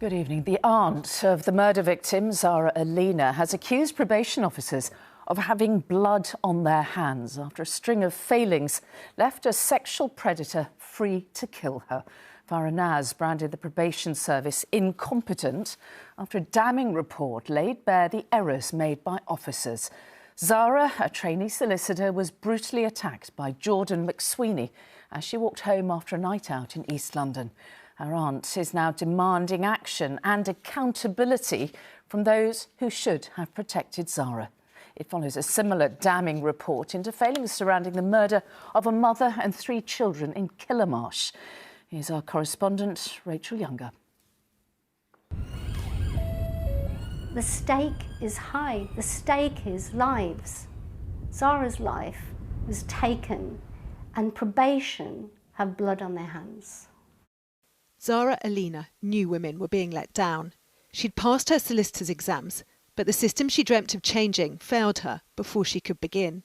Good evening. The aunt of the murder victim, Zara Aleena, has accused probation officers of having blood on their hands after a string of failings left a sexual predator free to kill her. Farah Naz branded the Probation Service incompetent after a damning report laid bare the errors made by officers. Zara, a trainee solicitor, was brutally attacked by Jordan McSweeney as she walked home after a night out in East London. Her aunt is now demanding action and accountability from those who should have protected Zara. It follows a similar damning report into failings surrounding the murder of a mother and 3 children in Kilmarsh. Here's our correspondent, Rachel Younger. The stake is high. The stake is lives. Zara's life was taken, and probation have blood on their hands. Zara Aleena knew women were being let down. She'd passed her solicitor's exams, but the system she dreamt of changing failed her before she could begin.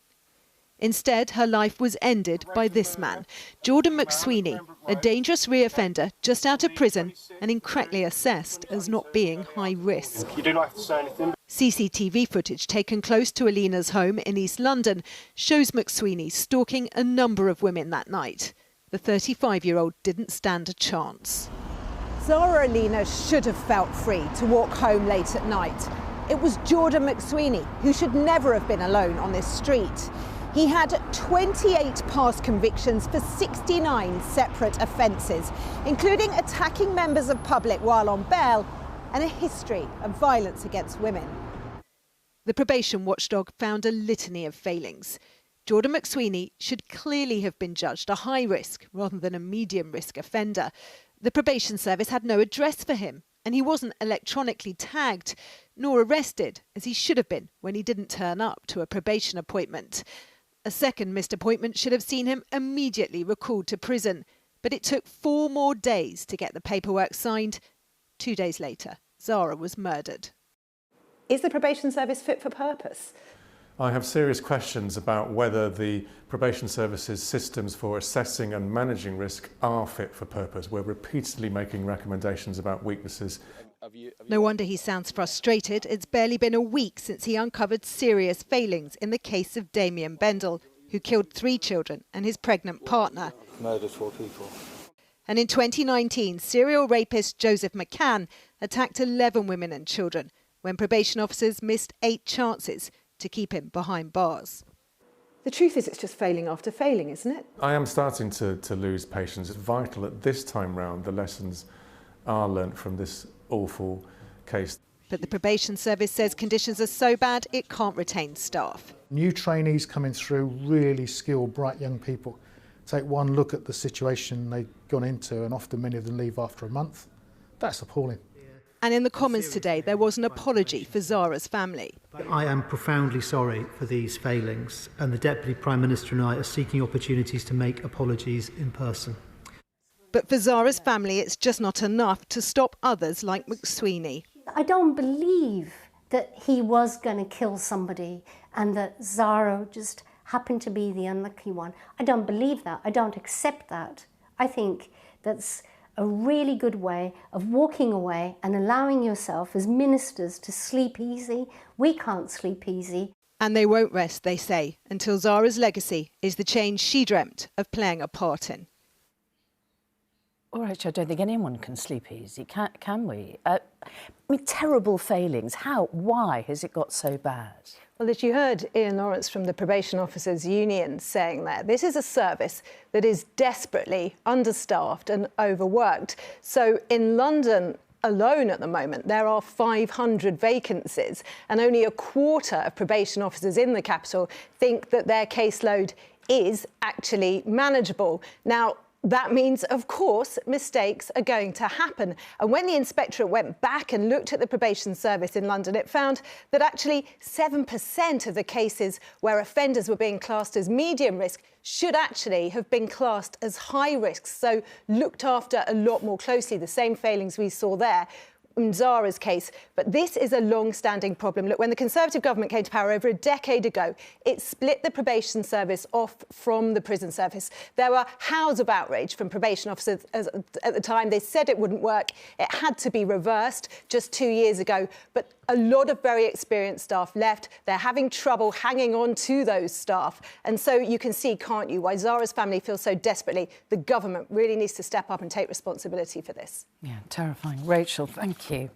Instead, her life was ended by this man, Jordan McSweeney, a dangerous reoffender just out of prison and incorrectly assessed as not being high risk. You do not have to say anything. CCTV footage taken close to Aleena's home in East London shows McSweeney stalking a number of women that night. The 35-year-old didn't stand a chance. Zara Aleena should have felt free to walk home late at night. It was Jordan McSweeney who should never have been alone on this street. He had 28 past convictions for 69 separate offences, including attacking members of public while on bail and a history of violence against women. The probation watchdog found a litany of failings. Jordan McSweeney should clearly have been judged a high-risk rather than a medium-risk offender. The Probation Service had no address for him, and he wasn't electronically tagged, nor arrested, as he should have been when he didn't turn up to a probation appointment. A second missed appointment should have seen him immediately recalled to prison, but it took 4 more days to get the paperwork signed. 2 days later, Zara was murdered. Is the Probation Service fit for purpose? I have serious questions about whether the Probation Service's systems for assessing and managing risk are fit for purpose. We're repeatedly making recommendations about weaknesses. No wonder he sounds frustrated. It's barely been a week since he uncovered serious failings in the case of Damien Bendel, who killed 3 children and his pregnant partner. Murdered 4 people. And in 2019, serial rapist Joseph McCann attacked 11 women and children when probation officers missed 8 chances to keep him behind bars. The truth is it's just failing after failing, isn't it? I am starting to lose patience. It's vital that this time round the lessons are learnt from this awful case. But the Probation Service says conditions are so bad it can't retain staff. New trainees coming through, really skilled, bright young people, take one look at the situation they've gone into, and often many of them leave after a month. That's appalling. And in the Commons today, there was an apology for Zara's family. I am profoundly sorry for these failings, and the Deputy Prime Minister and I are seeking opportunities to make apologies in person. But for Zara's family, it's just not enough to stop others like McSweeney. I don't believe that he was going to kill somebody and that Zara just happened to be the unlucky one. I don't believe that. I don't accept that. I think that's a really good way of walking away and allowing yourself as ministers to sleep easy. We can't sleep easy. And they won't rest, they say, until Zara's legacy is the change she dreamt of playing a part in. All right, I don't think anyone can sleep easy, can we? Terrible failings. How? Why has it got so bad? Well, as you heard Ian Lawrence from the Probation Officers Union saying there, this is a service that is desperately understaffed and overworked. So in London alone at the moment, there are 500 vacancies, and only a quarter of probation officers in the capital think that their caseload is actually manageable. Now, that means, of course, mistakes are going to happen. And when the inspectorate went back and looked at the probation service in London, it found that actually 7% of the cases where offenders were being classed as medium risk should actually have been classed as high risk, so looked after a lot more closely. The same failings we saw there Zara's case, but this is a long-standing problem. Look, when the Conservative government came to power over a decade ago, it split the probation service off from the prison service. There were howls of outrage from probation officers at the time. They said it wouldn't work. It had to be reversed just 2 years ago, but a lot of very experienced staff left. They're having trouble hanging on to those staff. And so you can see, can't you, why Zara's family feels so desperately the government really needs to step up and take responsibility for this. Yeah, terrifying. Rachel, thank you.